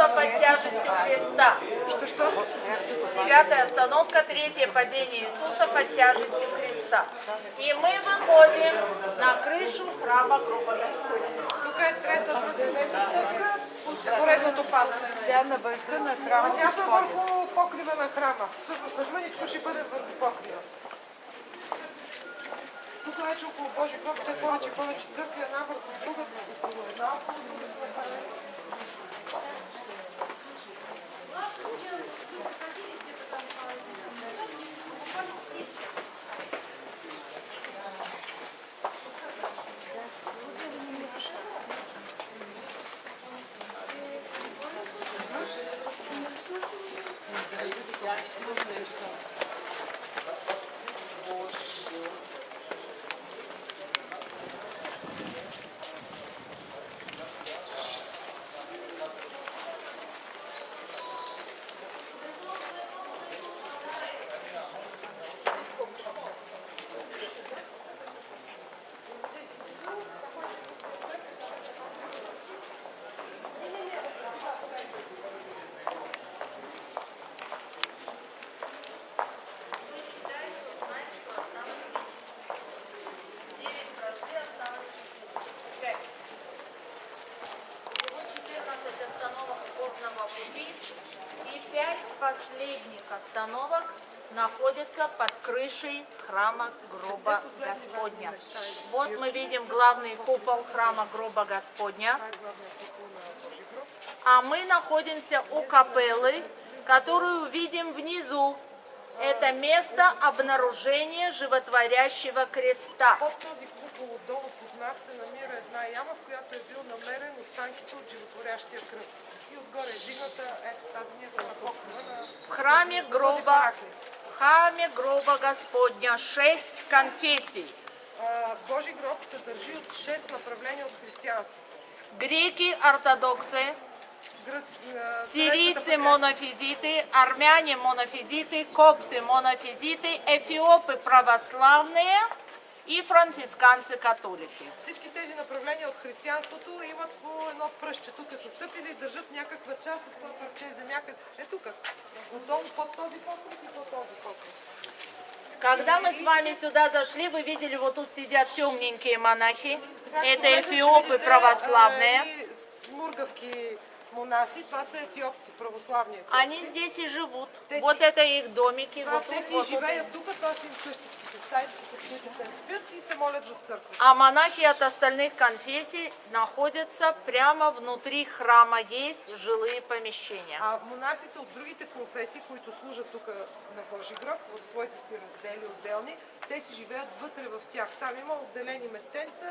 Иисуса под тяжестью креста. Что? 9-я остановка, 3-е падение Иисуса под тяжестью креста. И мы выходим на крышу храма Гроба Господня. Тук е девета стъпка от поредното падане. Сега на върха на храма Тя са Господен. върху покрива на храма. Всъщност мъничко ще бъде върху покрива. Тук вече около Божи гроб все повече и повече църкви, една върху друга, около една, около друга сме направили. И 5 последних остановок находятся под крышей храма Гроба Господня. Вот мы видим главный купол храма Гроба Господня. А мы находимся у капеллы, которую видим внизу. Это место обнаружения животворящего креста. Под този купол отдолу под нас се намира една яма, в която е бил намерен останките от животворящия кръв. И отгоре е дигната, ето тази ница на покрива на В храме Гроба Господня 6 конфессий. Божи гроб се държи от 6 направления от християнството. Греки ортодоксы, сирийцы монофизиты, армяне монофизиты, копты монофизиты, эфиопы православные и францисканцы католики. Всички тези направления от християнството имат по едно пръстче. Тук са стъпили и държат някаква част от това парче земя. Е тук. Отдолу под този покрив и под този покрив. Когда мы с вами сюда зашли, вы видели, вот тут сидят темненькие монахи. Это эфиопы православные. Мургавки монаси, това са етиопци, православни. Они здесь и живут. Вот это их домики. Вот Те тут, си вот тут. живеят тук, това са им къщичките, стаичките, в които те спят и се молят в църква. А монахи от остальных конфессий находятся прямо внутри храма. Есть жилые помещения. А монасите от другите конфесии, които служат тук на Божи гроб, в своите си раздели отделни, те си живеят вътре в тях. Там има отделени местенца,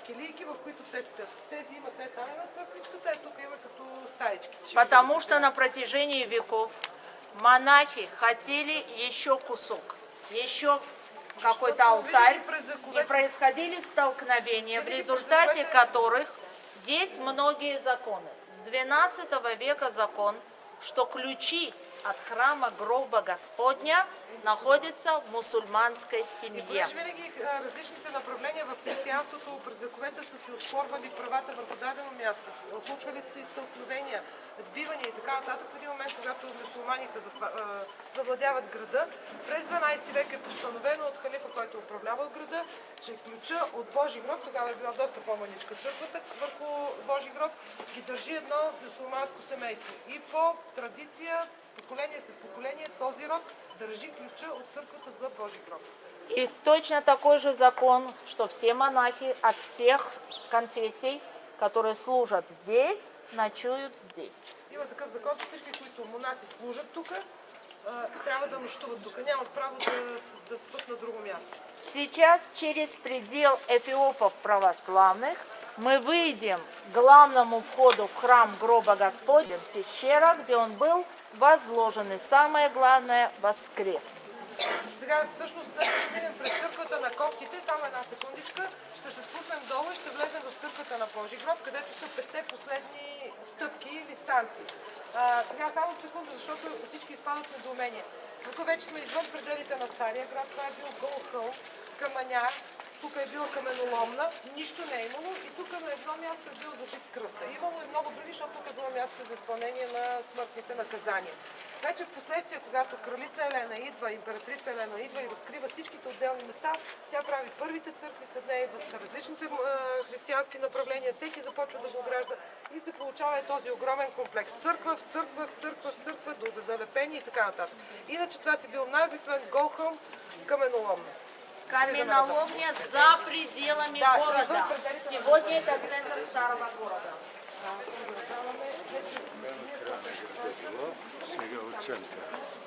келийки, в които те спят. Тези имат, там имат църквичка, те тук има като стаечки. Потому что на протяжении веков монахи хотели еще кусок, еще какой-то алтарь, и происходили столкновения, в результате которых есть многие законы. С 12 века закон, что ключи от храма Гроба Господня находятся в мусульманской семье. Винаги различните направления в християнството през вековете са си оспорвали правата върху дадено място. Случвали се изтълкновения, сбивания и така нататък. В един момент, когато мюсюлманите завладяват града, през 12 век е постановено от халифа, който управлявал града, че ключа от Божи гроб, тогава е била доста по-маничка църквата върху Божи гроб, ги държи едно мюсюлманско семейство. И по традиция, поколение след поколение, този род държи ключа от църквата за Божи гроб. И точно такой же закон, что все монахи от всех конфессий, которые служат здесь, ночуют здесь. Има такъв закон, че всички, които монаси служат тук, трябва да нощуват тук. Нямат право да спят на друго място. Сейчас через предел эфиопов православных мы выйдем к главному входу в храм Гроба Господня, пещера, где он был возложен, и самое главное, воскрес. Сега всъщност ще минем през църквата на коптите, само една секундичка, ще се спуснем долу и ще влезем в църквата на Божи гроб, където са 5-те последни стъпки или станции. Сега само секунда, защото всички изпадат в недоумение. Тук вече сме извън пределите на Стария град, това е бил гол хълм, камъняр, тук е била каменоломна, нищо не е имало и тук на едно място е бил забит кръста. Имало и много други, защото тук е било място за изпълнение на смъртните наказания. Вече в последствие, когато кралица Елена идва, императрица Елена идва и разкрива всичките отделни места, тя прави първите църкви, след нея идват различните християнски направления, всеки започва да го огражда и се получава този огромен комплекс. Църква в църква, в църква, в църква, до залепени и така нататък. Иначе това си бил най-обикновен голхъм, каменоломна. Каменоломня за пределами города. Сегодня это центр старого города. Сега от центъра.